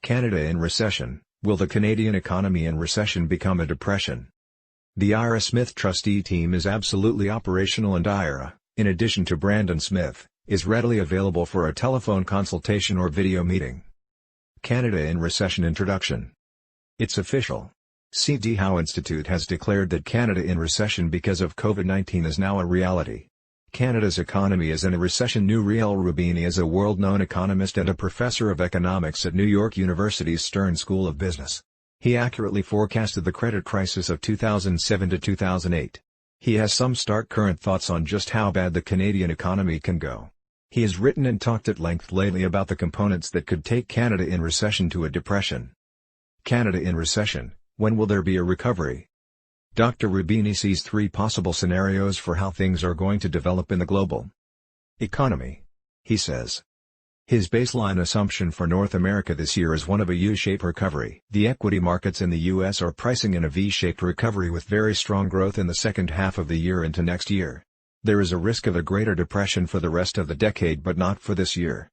Canada in recession. Will the Canadian economy in recession become a depression? The Ira Smith Trustee team is absolutely operational, and Ira, in addition to Brandon Smith, is readily available for a telephone consultation or video meeting. Canada in recession introduction. It's official. C.D. Howe Institute has declared that Canada in recession because of COVID-19 is now a reality. Canada's economy is in a recession. Nouriel Roubini is a world-known economist and a professor of economics at New York University's Stern School of Business. He accurately forecasted the credit crisis of 2007 to 2008. He has some stark current thoughts on just how bad the Canadian economy can go. He has written and talked at length lately about the components that could take Canada in recession to a depression. Canada in recession, when will there be a recovery? Dr. Roubini sees three possible scenarios for how things are going to develop in the global economy. He says his baseline assumption for North America this year is one of a U-shaped recovery. The equity markets in the U.S. are pricing in a V-shaped recovery with very strong growth in the second half of the year into next year. There is a risk of a greater depression for the rest of the decade, but not for this year.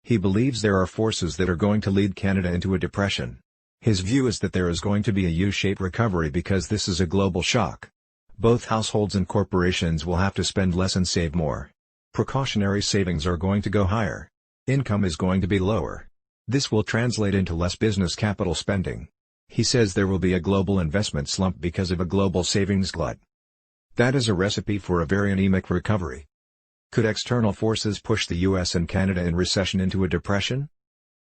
He believes there are forces that are going to lead Canada into a depression. His view is that there is going to be a U-shaped recovery because this is a global shock. Both households and corporations will have to spend less and save more. Precautionary savings are going to go higher. Income is going to be lower. This will translate into less business capital spending. He says there will be a global investment slump because of a global savings glut. That is a recipe for a very anemic recovery. Could external forces push the U.S. and Canada in recession into a depression?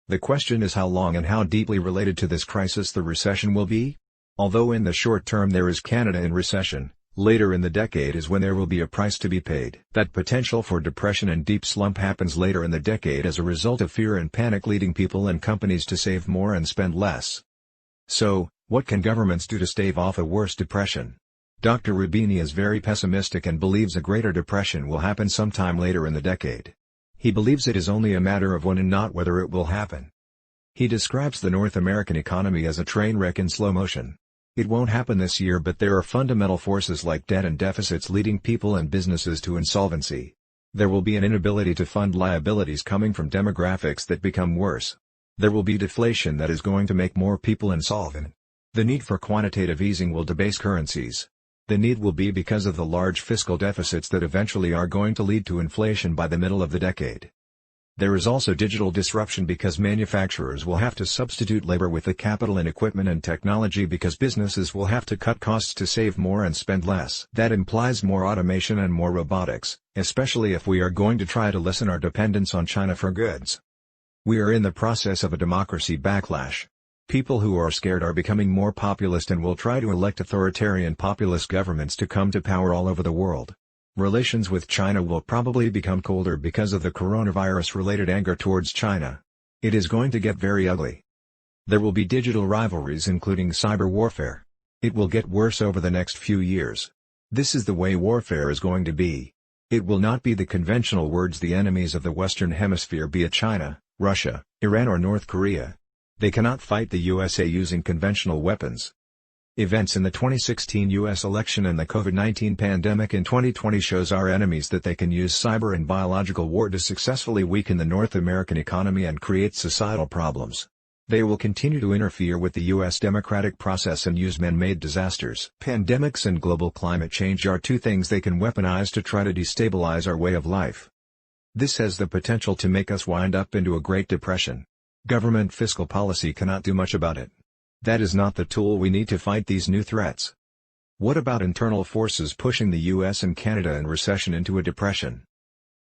The question is how long and how deeply related to this crisis the recession will be. Although in the short term there is Canada in recession, later in the decade is when there will be a price to be paid. That potential for depression and deep slump happens later in the decade as a result of fear and panic leading people and companies to save more and spend less. So, what can governments do to stave off a worse depression? Dr. Roubini is very pessimistic and believes a greater depression will happen sometime later in the decade. He believes it is only a matter of when and not whether it will happen. He describes the North American economy as a train wreck in slow motion. It won't happen this year, but there are fundamental forces like debt and deficits leading people and businesses to insolvency. There will be an inability to fund liabilities coming from demographics that become worse. There will be deflation that is going to make more people insolvent. The need for quantitative easing will debase currencies. The need will be because of the large fiscal deficits that eventually are going to lead to inflation by the middle of the decade. There is also digital disruption because manufacturers will have to substitute labor with the capital in equipment and technology because businesses will have to cut costs to save more and spend less. That implies more automation and more robotics, especially if we are going to try to lessen our dependence on China for goods. We are in the process of a democracy backlash. People who are scared are becoming more populist and will try to elect authoritarian populist governments to come to power all over the world. Relations with China will probably become colder because of the coronavirus-related anger towards China. It is going to get very ugly. There will be digital rivalries including cyber warfare. It will get worse over the next few years. This is the way warfare is going to be. It will not be the conventional words the enemies of the Western Hemisphere, be it China, Russia, Iran or North Korea. They cannot fight the USA using conventional weapons. Events in the 2016 U.S. election and the COVID-19 pandemic in 2020 shows our enemies that they can use cyber and biological war to successfully weaken the North American economy and create societal problems. They will continue to interfere with the U.S. democratic process and use man-made disasters. Pandemics and global climate change are two things they can weaponize to try to destabilize our way of life. This has the potential to make us wind up into a Great Depression. Government fiscal policy cannot do much about it. That is not the tool we need to fight these new threats. What about internal forces pushing the U.S. and Canada in recession into a depression?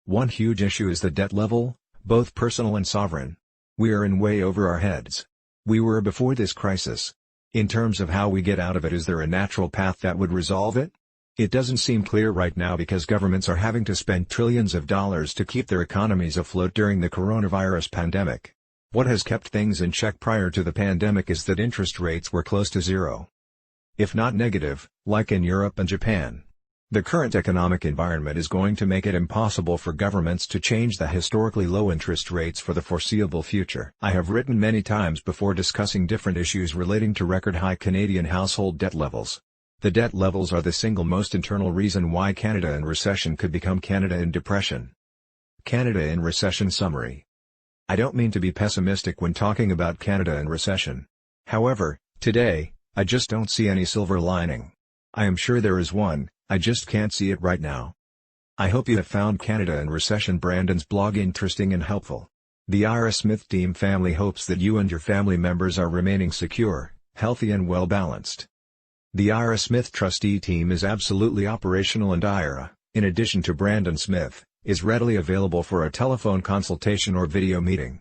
One huge issue is the debt level, both personal and sovereign. We are in way over our heads. We were before this crisis. In terms of how we get out of it, is there a natural path that would resolve it? It doesn't seem clear right now because governments are having to spend trillions of dollars to keep their economies afloat during the coronavirus pandemic. What has kept things in check prior to the pandemic is that interest rates were close to zero, if not negative, like in Europe and Japan. The current economic environment is going to make it impossible for governments to change the historically low interest rates for the foreseeable future. I have written many times before discussing different issues relating to record-high Canadian household debt levels. The debt levels are the single most internal reason why Canada in recession could become Canada in depression. Canada in recession summary. I don't mean to be pessimistic when talking about Canada and recession. However, today, I just don't see any silver lining. I am sure there is one, I just can't see it right now. I hope you have found Canada and Recession Brandon's blog interesting and helpful. The Ira Smith team family hopes that you and your family members are remaining secure, healthy and well-balanced. The Ira Smith Trustee team is absolutely operational, and Ira, in addition to Brandon Smith, is readily available for a telephone consultation or video meeting.